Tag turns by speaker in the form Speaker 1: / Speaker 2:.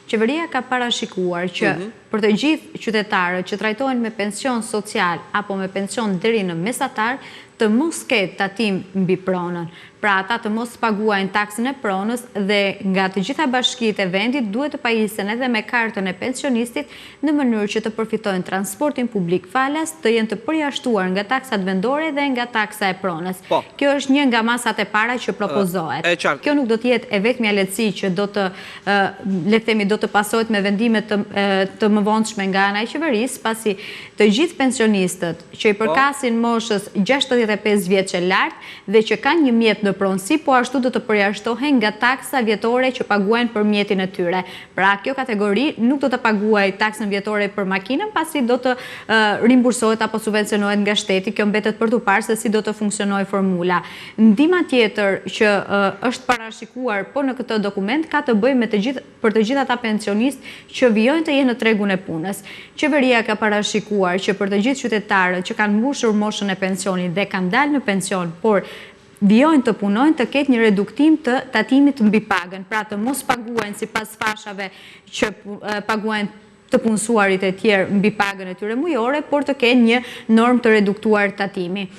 Speaker 1: Qeveria ka parashikuar që për të gjithë qytetarët që trajtohen me pension social apo me pension deri në mesatar, të mos ketë tatim mbi pronën. Pra ata të mos paguajnë taksën e pronës dhe nga të gjitha bashkitë e vendit duhet të pajisen edhe me kartën e pensionistit në mënyrë që të përfitojnë transportin publik falas, të jenë të përjashtuar nga taksat vendore dhe nga taksa e pronës. Kjo është një nga masat e para që propozohet. Kjo nuk do të jetë e vetmja lehtësi që do të le të themi do të pasohet me vendime të mëvonshme nga ana e qeverisë, pasi të gjithë pensionistët që i përkasin moshës 65 vjeç e lart dhe që kanë një mjet në pronësi, po ashtu do të përjashtohen nga taksa vjetore që paguajnë për mjetin e tyre. Pra kjo kategori nuk do të paguajë taksën vjetore për makinën, pasi do të rimbursohet apo subvencionohet nga shteti. Kjo mbetet për tu parë se si do të funksionojë formula. Ndihma tjetër që është parashikuar po në këtë dokument ka të bëjë me për të gjithë ata pensionistë që vijojnë të jenë në tregun e punës. Qeveria ka parashikuar që për të gjithë qytetarët që kanë mbushur moshën e pensionit dhe kanë dalë në pension, por vijojnë të punojnë, të ketë një reduktim të tatimit mbi pagën, pra të mos paguajnë sipas fashave që paguajnë të punësuarit e tjerë mbi pagën e tyre mujore, por të kenë një normë të reduktuar tatimi.